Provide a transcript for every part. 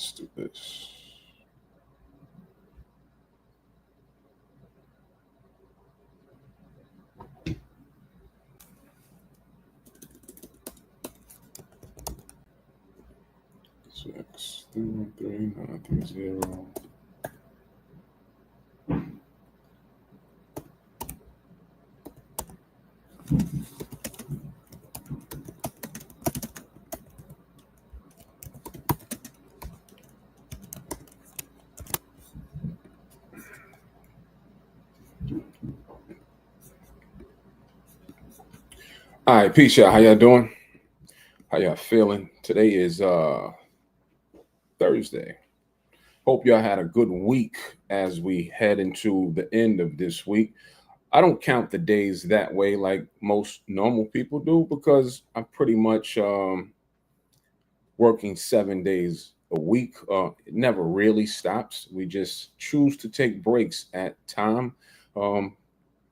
Let's do this. Six 313 930. All right, peace, y'all. How y'all doing? How y'all feeling? Today is Thursday. Hope y'all had a good week as we head into the end of this week. I don't count the days that way like most normal people do because I'm pretty much working 7 days a week. It never really stops. We just choose to take breaks at time. Um,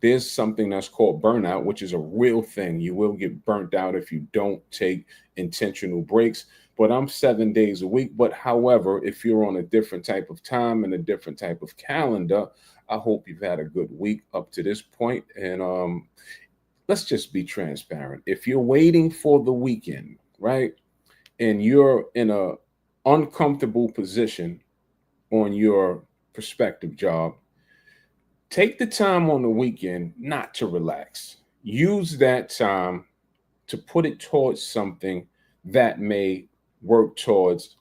there's something that's called burnout, which is a real thing. You will get burnt out if you don't take intentional breaks. But I'm 7 days a week. But however, if you're on a different type of time and a different type of calendar, I hope you've had a good week up to this point. And let's just be transparent. If you're waiting for the weekend, right, and you're in a uncomfortable position on your prospective job, take the time on the weekend not to relax. Use that time to put it towards something that may work towards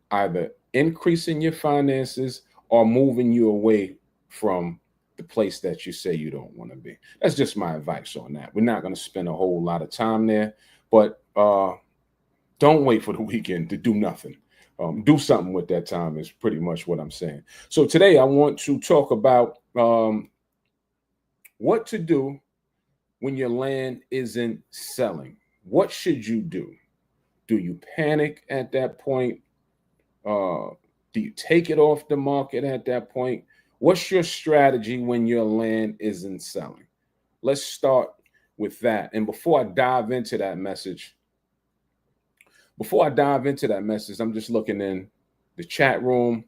either increasing your finances or moving you away from the place that you say you don't want to be. That's just my advice on that. We're not going to spend a whole lot of time there, but don't wait for the weekend to do nothing. Do something with that time is pretty much what I'm saying. So today I want to talk about what to do when your land isn't selling. What should you do? Do you panic at that point? Do you take it off the market at that point? What's your strategy when your land isn't selling? Let's start with that. And before I dive into that message, I'm just looking in the chat room.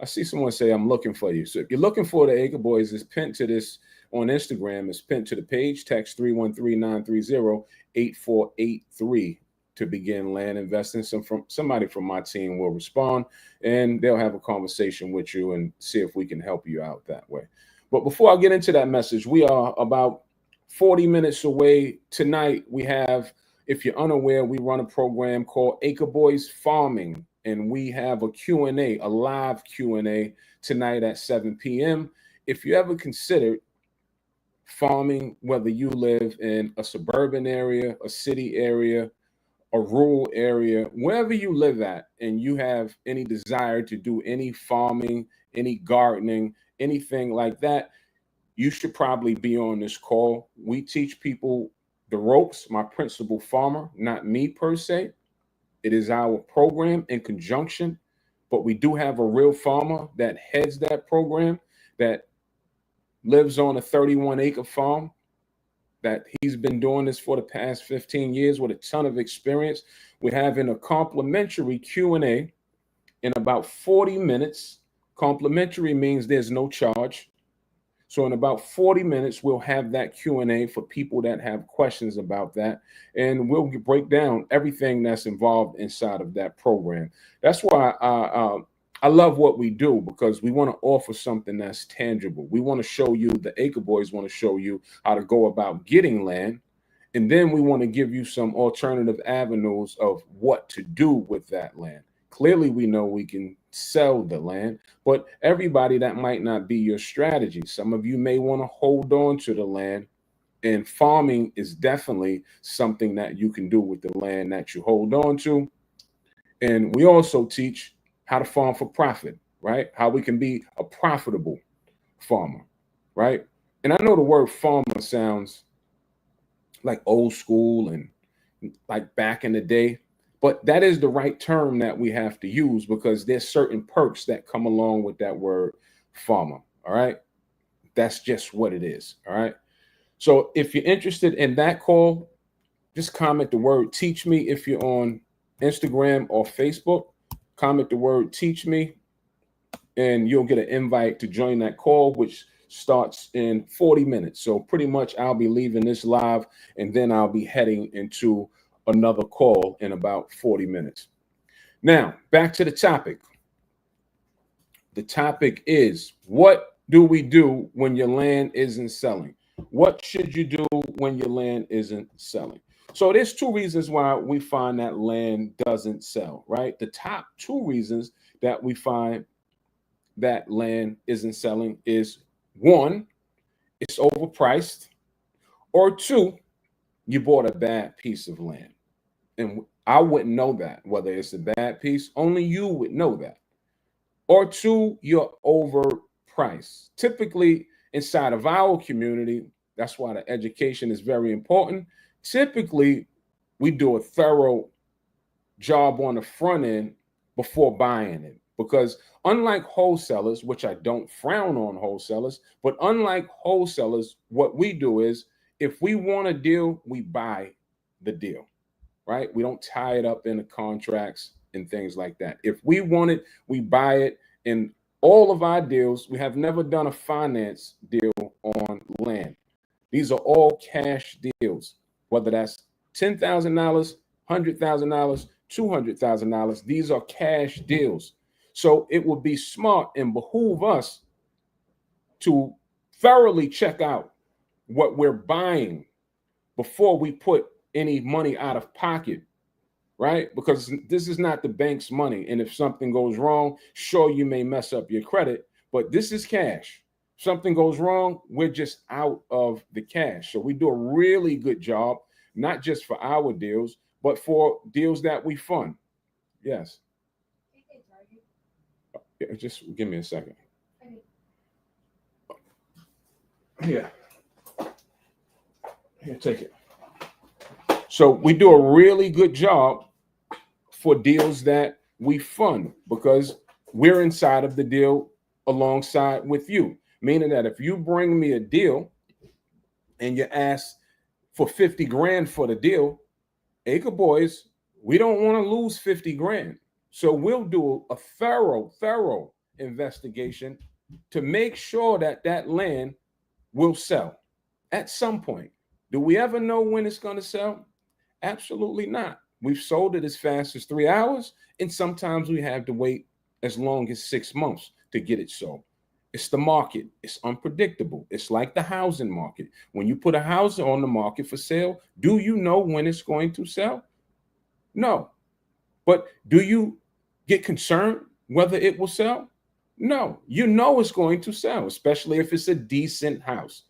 I see someone say, I'm looking for you. So if you're looking for the Acre Boys, it's pinned to this on Instagram. It's pinned to the page. Text 313-930-8483 to begin land investing. Somebody from my team will respond, and they'll have a conversation with you and see if we can help you out that way. But before I get into that message, we are about 40 minutes away. Tonight, we have, if you're unaware, we run a program called Acre Boys Farming. And we have a Q&A, a live Q&A tonight at 7 p.m. If you ever considered farming, whether you live in a suburban area, a city area, a rural area, wherever you live at, and you have any desire to do any farming, any gardening, anything like that, you should probably be on this call. We teach people the ropes, my principal farmer, not me per se. It is our program in conjunction, but we do have a real farmer that heads that program that lives on a 31-acre farm, that he's been doing this for the past 15 years with a ton of experience. We're having a complimentary Q&A in about 40 minutes. Complimentary means there's no charge. So in about 40 minutes, we'll have that Q&A for people that have questions about that. And we'll break down everything that's involved inside of that program. That's why I love what we do, because we want to offer something that's tangible. We want to show you, the Acre Boys want to show you how to go about getting land. And then we want to give you some alternative avenues of what to do with that land. Clearly, we know we can sell the land, but everybody, that might not be your strategy. Some of you may want to hold on to the land, and farming is definitely something that you can do with the land that you hold on to. And we also teach how to farm for profit, right? How we can be a profitable farmer, right? And I know the word farmer sounds like old school and like back in the day, but that is the right term that we have to use, because there's certain perks that come along with that word farmer. All right. That's just what it is. All right. So if you're interested in that call, just comment the word teach me if you're on Instagram or Facebook. comment the word teach me, and you'll get an invite to join that call, which starts in 40 minutes. So pretty much I'll be leaving this live, and then I'll be heading into another call in about 40 minutes. Now, back to the topic. The topic is, what do we do when your land isn't selling? What should you do when your land isn't selling? So there's two reasons why we find that land doesn't sell, right? The top two reasons that we find that land isn't selling is, one, it's overpriced, or two, you bought a bad piece of land. And I wouldn't know that, whether it's a bad piece, only you would know that. Or two, you're overpriced. Typically, inside of our community, that's why the education is very important. Typically, we do a thorough job on the front end before buying it. Because unlike wholesalers, which I don't frown on wholesalers, but unlike wholesalers, what we do is, if we want a deal, we buy the deal, right? We don't tie it up in the contracts and things like that. If we want it, we buy it. In all of our deals, we have never done a finance deal on land. These are all cash deals, whether that's $10,000, $100,000, $200,000. These are cash deals. So it would be smart and behoove us to thoroughly check out what we're buying before we put any money out of pocket, right? Because this is not the bank's money. And if something goes wrong, sure, you may mess up your credit, but this is cash. Something goes wrong, we're just out of the cash. So we do a really good job, not just for our deals, but for deals that we fund. Yes. Just give me a second. Here, take it. So we do a really good job for deals that we fund, because we're inside of the deal alongside with you. Meaning that if you bring me a deal and you ask for 50 grand for the deal, Acre Boys, we don't want to lose 50 grand. So we'll do a thorough investigation to make sure that that land will sell at some point. Do we ever know when it's going to sell? Absolutely not. We've sold it as fast as 3 hours, and sometimes we have to wait as long as 6 months to get it sold. It's the market. It's unpredictable. It's like the housing market. When you put a house on the market for sale, do you know when it's going to sell? No. But do you get concerned whether it will sell? No. You know it's going to sell, especially if it's a decent house.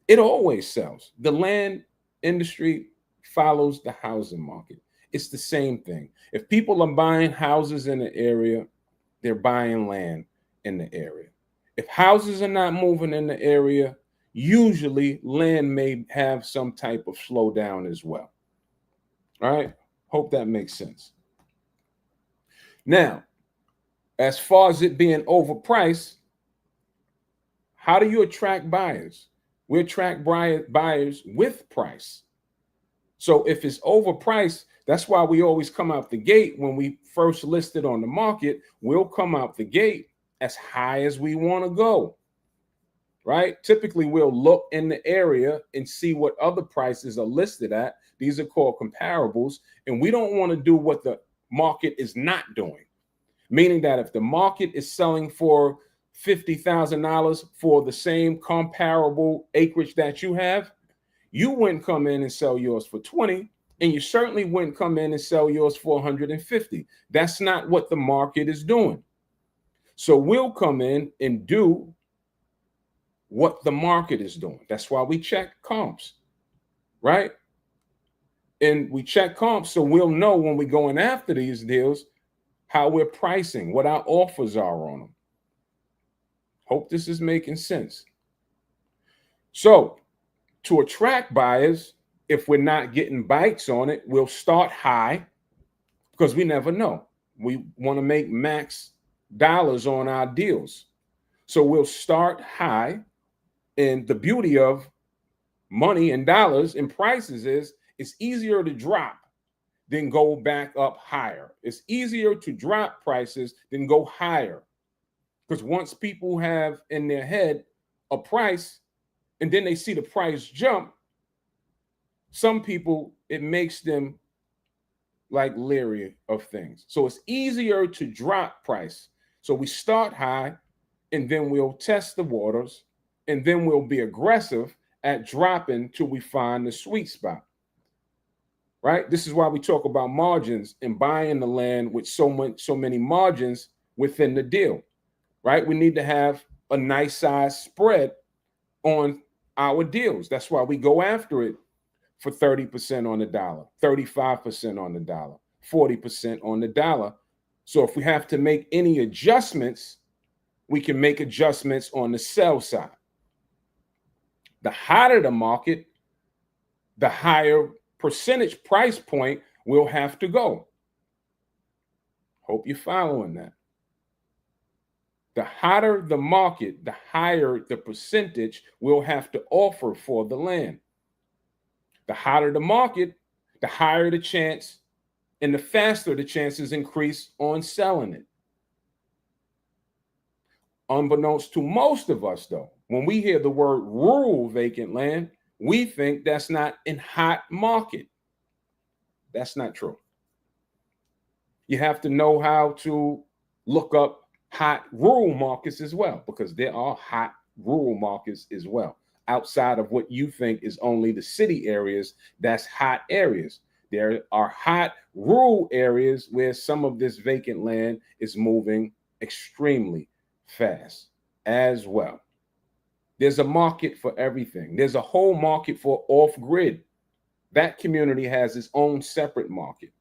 It always sells. The land industry follows the housing market. It's the same thing. If people are buying houses in the area, they're buying land in the area. If houses are not moving in the area, usually land may have some type of slowdown as well. All right. Hope that makes sense. Now, as far as it being overpriced, how do you attract buyers? We attract buyers with price. So if it's overpriced, that's why we always come out the gate when we first listed on the market. We'll come out the gate as high as we want to go, right? Typically, we'll look in the area and see what other prices are listed at. These are called comparables, and we don't want to do what the market is not doing, meaning that if the market is selling for $50,000 for the same comparable acreage that you have, you wouldn't come in and sell yours for 20, and you certainly wouldn't come in and sell yours for 150. That's not what the market is doing. So we'll come in and do what the market is doing. That's why we check comps, right? And we check comps so we'll know when we're going after these deals how we're pricing, what our offers are on them. Hope this is making sense. So to attract buyers, if we're not getting bites on it, we'll start high, because we never know. We want to make max dollars on our deals. So we'll start high. And the beauty of money and dollars and prices is it's easier to drop than go back up higher. It's easier to drop prices than go higher. Because once people have in their head a price and then they see the price jump, some people, it makes them like leery of things. So it's easier to drop price. So we start high and then we'll test the waters and then we'll be aggressive at dropping till we find the sweet spot. Right? This is why we talk about margins and buying the land with so many margins within the deal. Right? We need to have a nice size spread on our deals. That's why we go after it for 30% on the dollar, 35% on the dollar, 40% on the dollar. So if we have to make any adjustments, we can make adjustments on the sell side. The hotter the market, the higher percentage price point we'll have to go. Hope you're following that. The hotter the market, the higher the percentage we'll have to offer for the land. The hotter the market, the higher the chance and the faster the chances increase on selling it. Unbeknownst to most of us, though, when we hear the word rural vacant land, we think that's not in hot market. That's not true. You have to know how to look up hot rural markets as well, because there are hot rural markets as well. Outside of what you think is only the city areas, that's hot areas. There are hot rural areas where some of this vacant land is moving extremely fast as well. There's a market for everything. There's a whole market for off-grid. That community has its own separate market.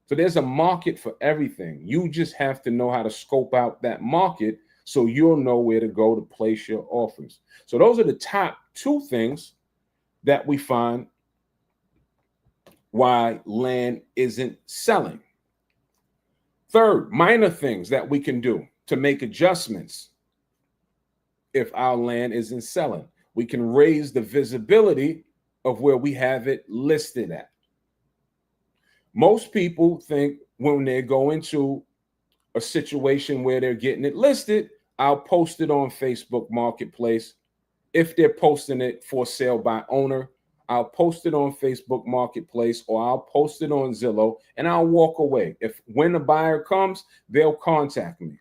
So there's a market for everything. You just have to know how to scope out that market so you'll know where to go to place your offers. So those are the top two things that we find why land isn't selling. Third, minor things that we can do to make adjustments if our land isn't selling. We can raise the visibility of where we have it listed at. Most people think when they go into a situation where they're getting it listed, I'll post it on Facebook Marketplace. If they're posting it for sale by owner, I'll post it on Facebook Marketplace or I'll post it on Zillow and I'll walk away. When the buyer comes, they'll contact me.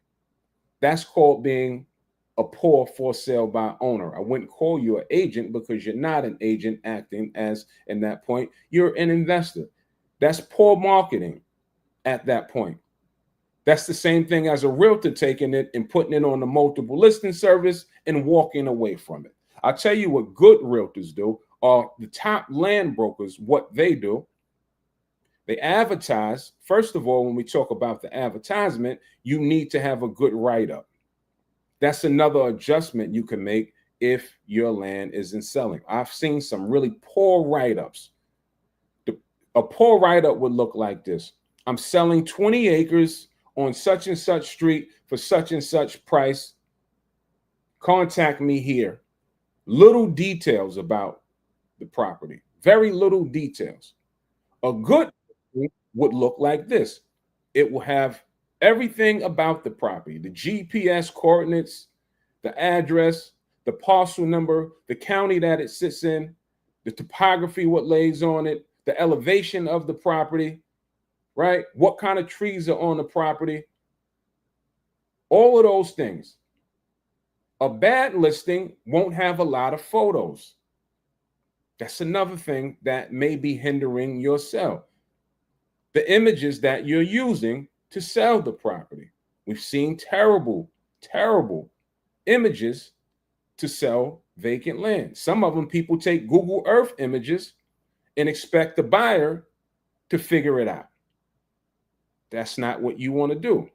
That's called being a poor for sale by owner. I wouldn't call you an agent because you're not an agent acting as, in that point, you're an investor. That's poor marketing at that point. That's the same thing as a realtor taking it and putting it on the multiple listing service and walking away from it. I'll tell you what good realtors do, or the top land brokers, what they do. They advertise. First of all, when we talk about the advertisement, you need to have a good write-up. That's another adjustment you can make if your land isn't selling. I've seen some really poor write-ups. A poor write-up would look like this. I'm selling 20 acres on such and such street for such and such price. Contact me here. Little details about the property. Very little details. A good would look like this. It will have everything about the property, the GPS coordinates, the address, the parcel number, the county that it sits in, the topography, what lays on it, the elevation of the property, right? What kind of trees are on the property? All of those things. A bad listing won't have a lot of photos. That's another thing that may be hindering your sale. The images that you're using to sell the property. We've seen terrible, terrible images to sell vacant land. Some of them people take Google Earth images and expect the buyer to figure it out. That's not what you want to do.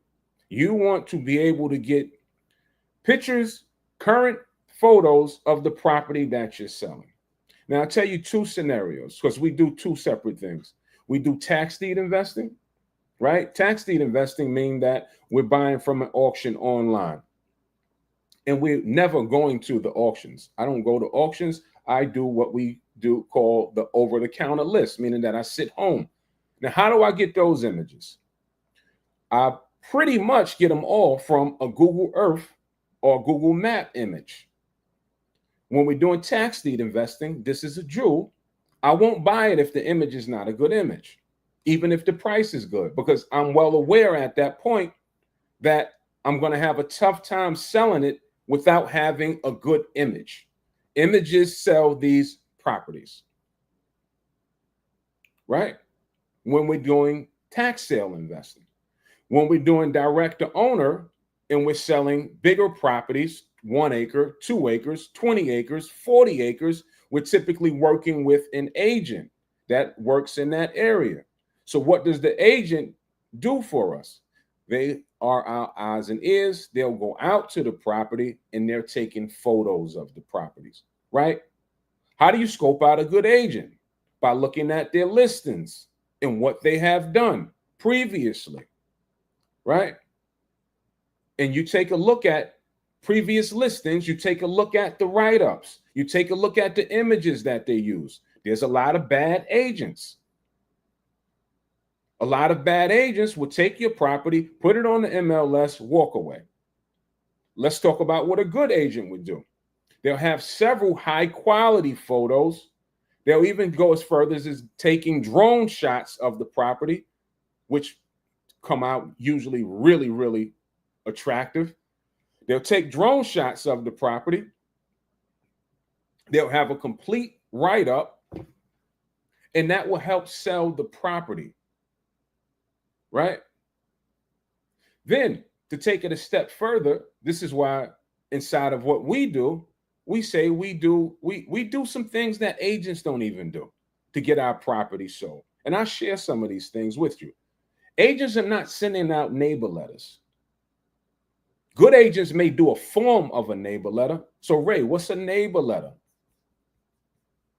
You want to be able to get pictures, current photos of the property that you're selling. Now, I'll tell you two scenarios because we do two separate things. We do tax deed investing, right? Tax deed investing means that we're buying from an auction online. And we're never going to the auctions. I don't go to auctions. I do what we do call the over-the-counter list, meaning that I sit home. Now, how do I get those images? I pretty much get them all from a Google Earth or Google Map image. When we're doing tax deed investing, this is a jewel. I won't buy it if the image is not a good image, even if the price is good, because I'm well aware at that point that I'm going to have a tough time selling it without having a good image. Images sell these properties, right? When we're doing tax sale investing, when we're doing direct to owner and we're selling bigger properties, 1 acre, 2 acres, 20 acres, 40 acres, we're typically working with an agent that works in that area. So what does the agent do for us? They are our eyes and ears. They'll go out to the property and they're taking photos of the properties, right? How do you scope out a good agent? By looking at their listings and what they have done previously, right? And you take a look at previous listings, you take a look at the write-ups, you take a look at the images that they use. There's a lot of bad agents. A lot of bad agents will take your property, put it on the MLS, walk away. Let's talk about what a good agent would do. They'll have several high quality photos. They'll even go as further as taking drone shots of the property, which come out usually really, really attractive. They'll take drone shots of the property. They'll have a complete write-up, and that will help sell the property, right? Then, to take it a step further, this is why inside of what we do, we say we do some things that agents don't even do to get our property sold. And I'll share some of these things with you. Agents are not sending out neighbor letters. Good agents may do a form of a neighbor letter. So, Ray, what's a neighbor letter?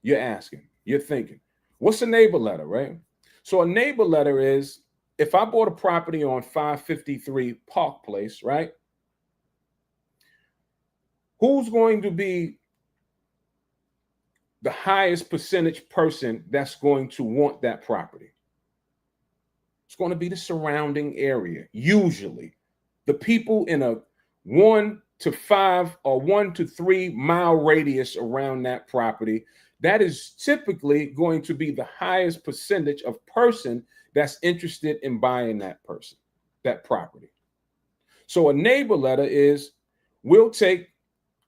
You're asking, you're thinking, what's a neighbor letter, right? So a neighbor letter is, if I bought a property on 553 Park Place, right? Who's going to be the highest percentage person that's going to want that property? It's going to be the surrounding area. Usually, the people in a 1 to 5 or 1 to 3 mile radius around that property, that is typically going to be the highest percentage of person that's interested in buying that property. So a neighbor letter is, we'll take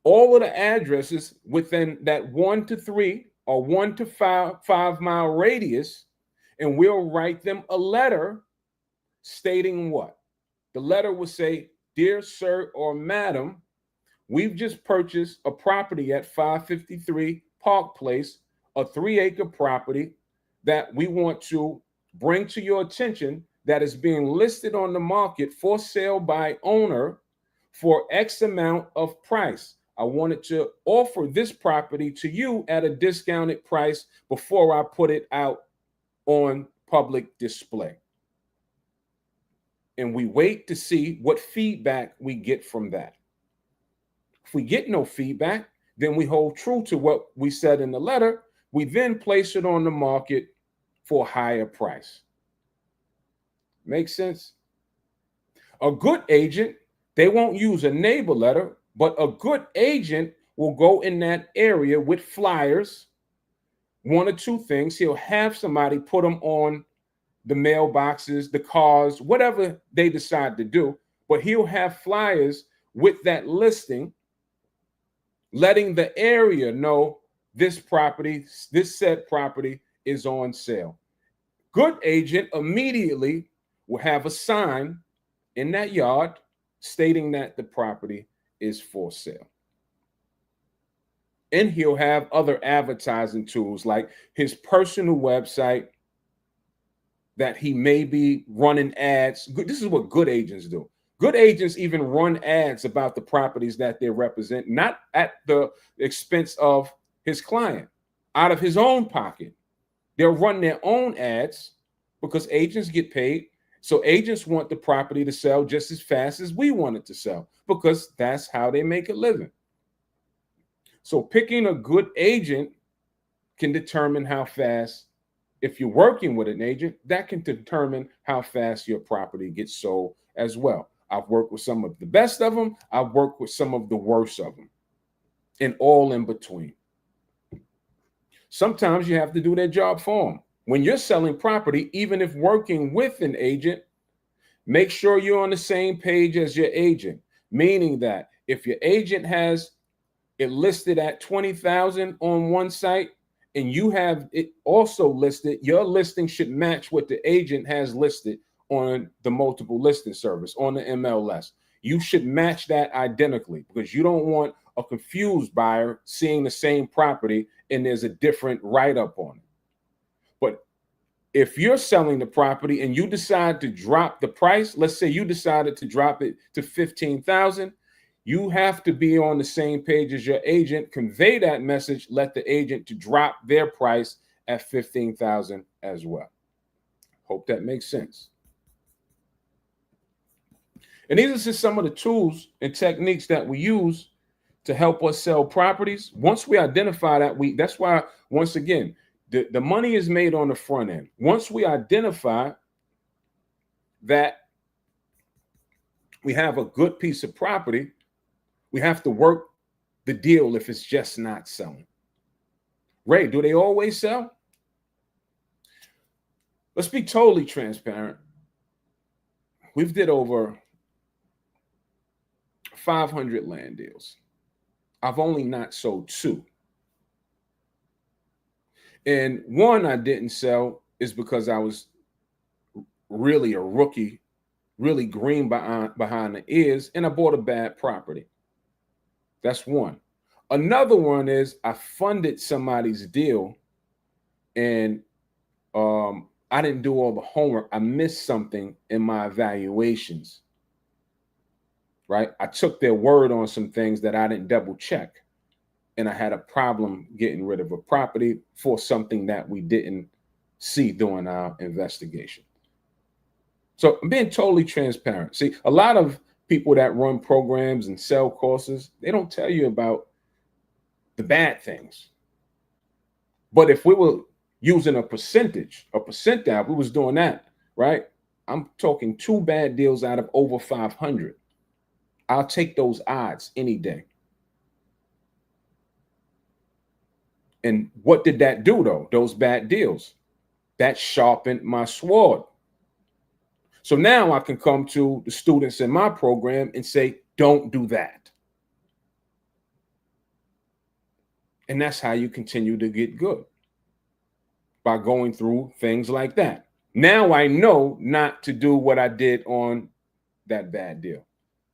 all of the addresses within that 1 to 3 or 1 to 5 mile radius, and we'll write them a letter stating what? The letter will say, "Dear sir or madam, we've just purchased a property at 553 Park Place, a 3-acre property that we want to bring to your attention that is being listed on the market for sale by owner for X amount of price. I wanted to offer this property to you at a discounted price before I put it out on public display." And we wait to see what feedback we get from that. If we get no feedback, then we hold true to what we said in the letter. We then place it on the market for a higher price. Make sense? A good agent, they won't use a neighbor letter, but a good agent will go in that area with flyers. One or two things, he'll have somebody put them on the mailboxes, the cars, whatever they decide to do, but he'll have flyers with that listing, letting the area know this property, this said property is on sale. Good agent immediately will have a sign in that yard stating that the property is for sale. And he'll have other advertising tools like his personal website that he may be running ads. This is what good agents do. Good agents even run ads about the properties that they represent, not at the expense of his client, out of his own pocket. They'll run their own ads because agents get paid. So agents want the property to sell just as fast as we want it to sell because that's how they make a living. So picking a good agent can determine how fast If you're working with an agent, that can determine how fast your property gets sold as well. I've worked with some of the best of them. I've worked with some of the worst of them, and all in between. Sometimes you have to do their job for them. When you're selling property, even if working with an agent, make sure you're on the same page as your agent, meaning that if your agent has it listed at 20,000 on one site and you have it also listed, your listing should match what the agent has listed on the multiple listing service, on the MLS. You should match that identically, because you don't want a confused buyer seeing the same property and there's a different write-up on it. But if you're selling the property and you decide to drop the price, let's say you decided to drop it to 15,000, you have to be on the same page as your agent, convey that message, let the agent to drop their price at 15,000 as well. Hope that makes sense. And these are just some of the tools and techniques that we use to help us sell properties. Once we identify that, that's why, once again, the money is made on the front end. Once we identify that we have a good piece of property, we have to work the deal if it's just not selling. Ray, do they always sell? Let's be totally transparent. We've did over 500 land deals. I've only not sold 2. And one I didn't sell is because I was really a rookie, really green behind the ears, and I bought a bad property. That's one. Another one is I funded somebody's deal and I didn't do all the homework. I missed something in my evaluations, right? I took their word on some things that I didn't double check. And I had a problem getting rid of a property for something that we didn't see during our investigation. So I'm being totally transparent. See, a lot of people that run programs and sell courses, they don't tell you about the bad things. But if we were using a percentile, we was doing that, right? I'm talking 2 bad deals out of over 500. I'll take those odds any day. And what did that do, though? Those bad deals, that sharpened my sword. So now I can come to the students in my program and say, don't do that. And that's how you continue to get good, by going through things like that. Now I know not to do what I did on that bad deal.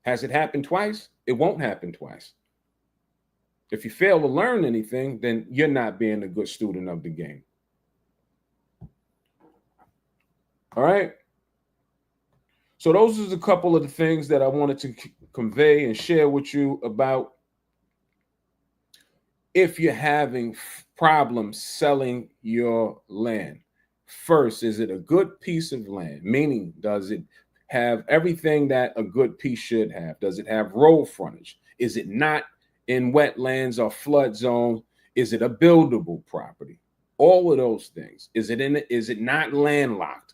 Has it happened twice? It won't happen twice. If you fail to learn anything, then you're not being a good student of the game. All right. So those are a couple of the things that I wanted to convey and share with you about if you're having problems selling your land. First, is it a good piece of land? Meaning, does it have everything that a good piece should have? Does it have road frontage? Is it not in wetlands or flood zone? Is it a buildable property? All of those things. Is it not landlocked?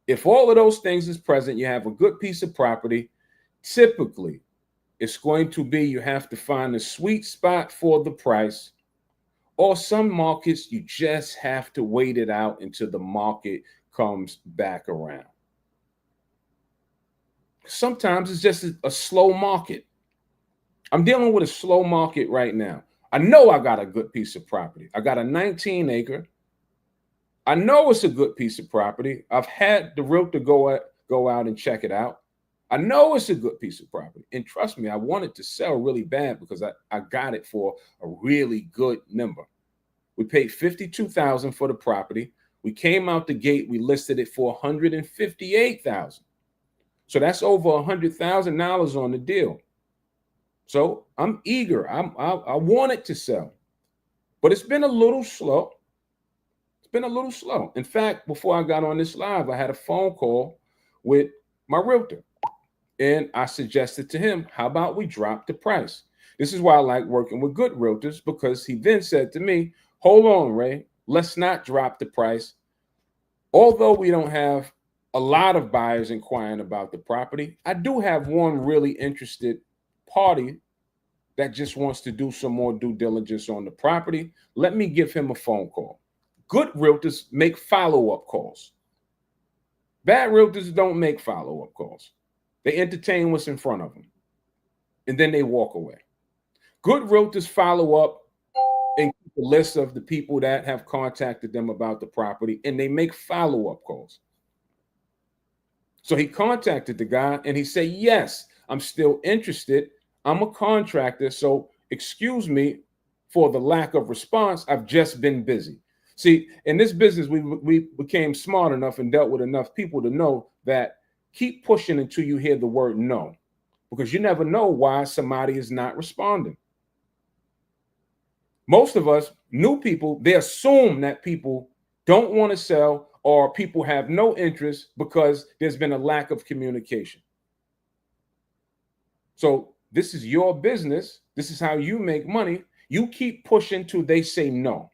If all of those things is present, you have a good piece of property. Typically, it's going to be you have to find a sweet spot for the price, or some markets you just have to wait it out until the market comes back around. Sometimes it's just a slow market. I'm dealing with a slow market right now. I know I got a good piece of property. I got a 19-acre. I know it's a good piece of property. I've had the realtor go out and check it out. I know it's a good piece of property. And trust me, I wanted to sell really bad because I got it for a really good number. We paid $52,000 for the property. We came out the gate, we listed it for $158,000. So that's over $100,000 on the deal. So I'm eager. I want it to sell, but it's been a little slow. It's been a little slow. In fact, before I got on this live, I had a phone call with my realtor, and I suggested to him, how about we drop the price? This is why I like working with good realtors, because he then said to me, hold on, Ray, let's not drop the price. Although we don't have a lot of buyers inquiring about the property, I do have one really interested party that just wants to do some more due diligence on the property. Let me give him a phone call. Good realtors make follow-up calls. Bad realtors don't make follow-up calls. They entertain what's in front of them, and then they walk away. Good realtors follow up and keep a list of the people that have contacted them about the property, and they make follow-up calls. So he contacted the guy, and he said, yes, I'm still interested. I'm a contractor, so excuse me for the lack of response. I've just been busy. See, in this business, we became smart enough and dealt with enough people to know that keep pushing until you hear the word no, because you never know why somebody is not responding. Most of us, new people, they assume that people don't want to sell or people have no interest because there's been a lack of communication. So this is your business. This is how you make money. You keep pushing till they say no.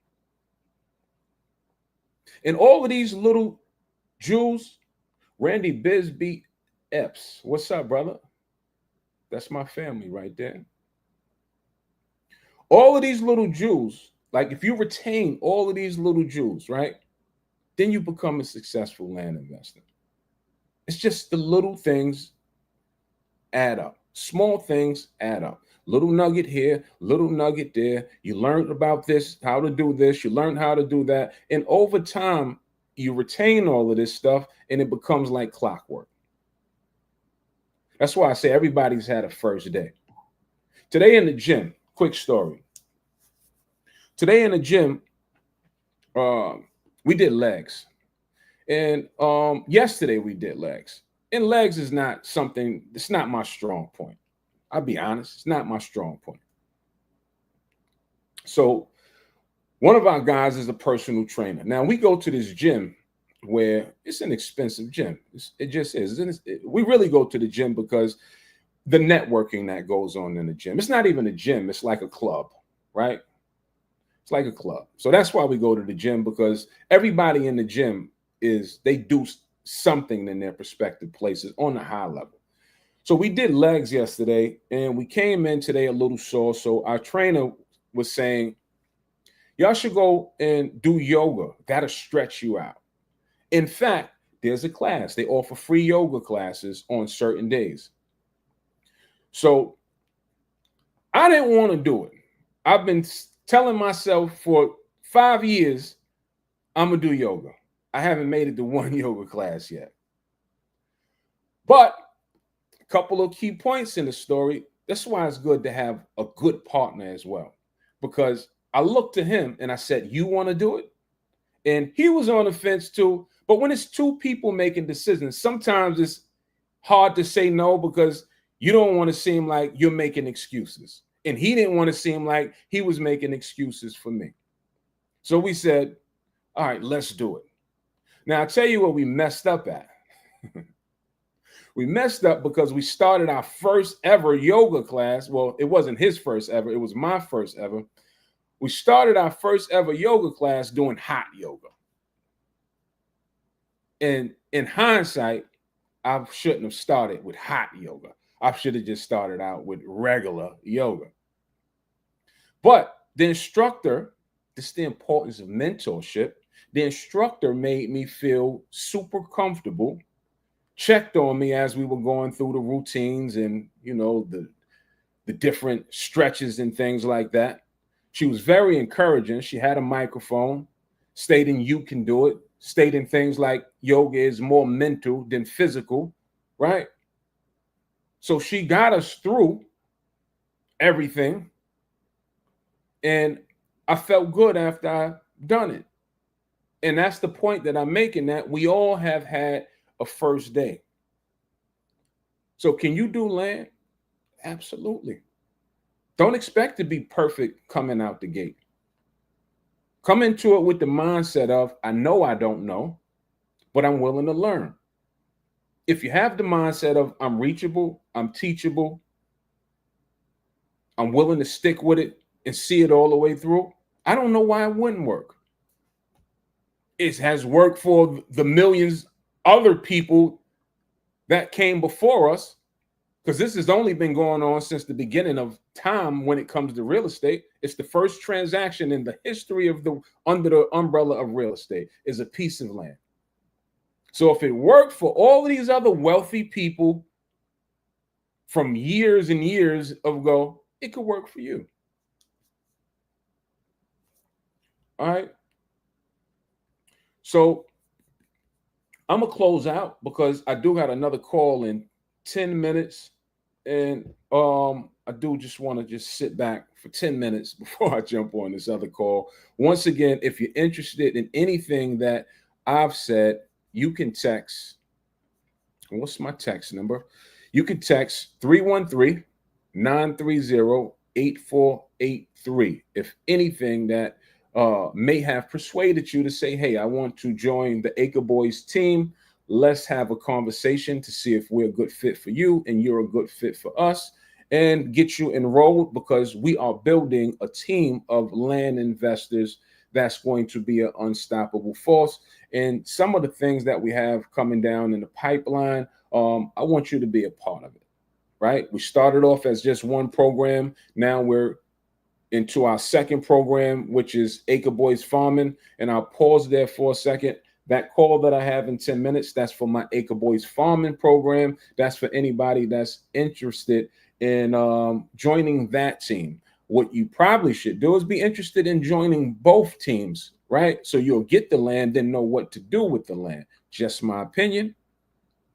And all of these little Jews, Randy Bisbee Epps, what's up, brother? That's my family right there. All of these little Jews, like if you retain all of these little Jews, right, then you become a successful land investor. It's just the little things add up. Small things add up. Little nugget here, little nugget there. You learned about this, how to do this. You learned how to do that. And over time, you retain all of this stuff and it becomes like clockwork. That's why I say everybody's had a first day. Today in the gym, quick story. Today in the gym, we did legs. And yesterday we did legs. And legs is not something, it's not my strong point. I'll be honest, it's not my strong point. So one of our guys is a personal trainer. Now we go to this gym where it's an expensive gym. It just is. We really go to the gym because the networking that goes on in the gym. It's not even a gym. It's like a club, right? It's like a club. So that's why we go to the gym, because everybody in the gym they do something in their respective places on a high level. So we did legs yesterday and we came in today a little sore. So our trainer was saying, y'all should go and do yoga. That'll stretch you out. In fact, there's a class. They offer free yoga classes on certain days. So I didn't want to do it. I've been telling myself for 5 years, I'm going to do yoga. I haven't made it to one yoga class yet. But a couple of key points in the story. That's why it's good to have a good partner as well. Because I looked to him and I said, you want to do it? And he was on the fence too. But when it's two people making decisions, sometimes it's hard to say no because you don't want to seem like you're making excuses. And he didn't want to seem like he was making excuses for me. So we said, all right, let's do it. Now, I'll tell you what we messed up at. We messed up because we started our first ever yoga class. Well, it wasn't his first ever. It was my first ever. We started our first ever yoga class doing hot yoga. And in hindsight, I shouldn't have started with hot yoga. I should have just started out with regular yoga. But the instructor, this is the importance of mentorship. The instructor made me feel super comfortable, checked on me as we were going through the routines and, the different stretches and things like that. She was very encouraging. She had a microphone stating you can do it, stating things like yoga is more mental than physical, right? So she got us through everything. And I felt good after I done it. And that's the point that I'm making, that we all have had a first day. So can you do land? Absolutely. Don't expect to be perfect coming out the gate. Come into it with the mindset of, I know I don't know, but I'm willing to learn. If you have the mindset of, I'm reachable, I'm teachable, I'm willing to stick with it and see it all the way through, I don't know why it wouldn't work. It has worked for the millions other people that came before us, because this has only been going on since the beginning of time when it comes to real estate. It's the first transaction in the history of the under the umbrella of real estate is a piece of land. So if it worked for all of these other wealthy people from years and years ago, it could work for you. All right. So I'm gonna close out because I do got another call in 10 minutes. And I do just want to just sit back for 10 minutes before I jump on this other call. Once again, if you're interested in anything that I've said, you can text. What's my text number? You can text 313-930-8483. If anything that may have persuaded you to say, hey, I want to join the Acre Boys team. Let's have a conversation to see if we're a good fit for you and you're a good fit for us, and get you enrolled, because we are building a team of land investors that's going to be an unstoppable force. And some of the things that we have coming down in the pipeline, I want you to be a part of it, right? We started off as just one program. Now we're into our second program, which is Acre Boys Farming. And I'll pause there for a second. That call that I have in 10 minutes, that's for my Acre Boys Farming program. That's for anybody that's interested in joining that team. What you probably should do is be interested in joining both teams, right? So you'll get the land, then know what to do with the land. Just my opinion.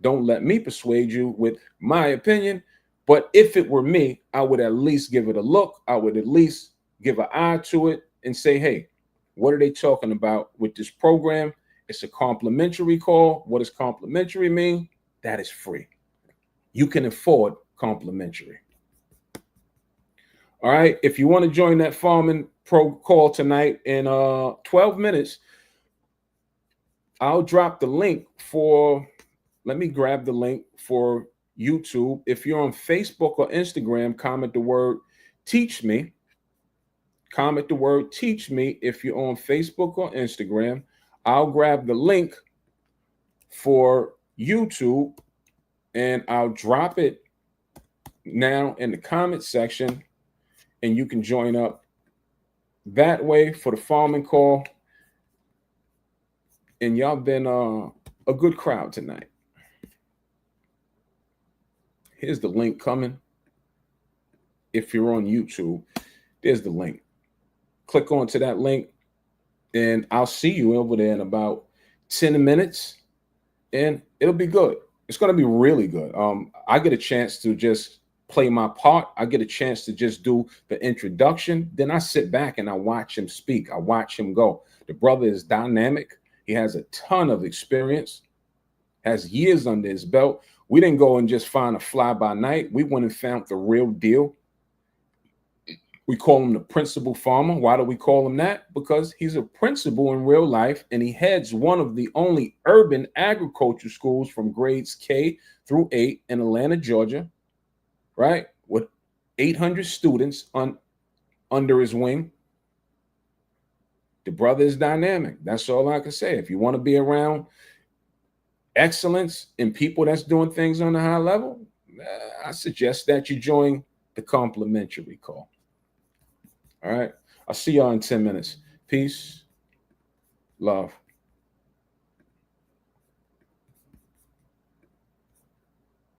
Don't let me persuade you with my opinion. But if it were me, I would at least give it a look. I would at least give an eye to it and say, hey, what are they talking about with this program? It's a complimentary call. What does complimentary mean? That is free. You can afford complimentary. All right. If you want to join that farming pro call tonight in 12 minutes, I'll drop the link for, let me grab the link for YouTube. If you're on Facebook or Instagram, comment the word teach me. Comment the word teach me if you're on Facebook or Instagram. I'll grab the link for YouTube and I'll drop it now in the comment section, and you can join up that way for the farming call. And y'all been a good crowd tonight. Here's the link coming. If you're on YouTube, there's the link. Click onto that link and I'll see you over there in about 10 minutes, and it'll be good. It's going to be really good. I get a chance to just play my part. I get a chance to just do the introduction. Then I sit back and I watch him speak. I watch him go. The brother is dynamic. He has a ton of experience, has years under his belt. We didn't go and just find a fly by night. We went and found the real deal. We call him the principal farmer. Why do we call him that? Because he's a principal in real life, and he heads one of the only urban agriculture schools from grades K through 8 in Atlanta, Georgia, right? With 800 students under his wing. The brother is dynamic. That's all I can say. If you want to be around excellence in people that's doing things on a high level, I suggest that you join the complimentary call. All right. I'll see y'all in 10 minutes. Peace. Love.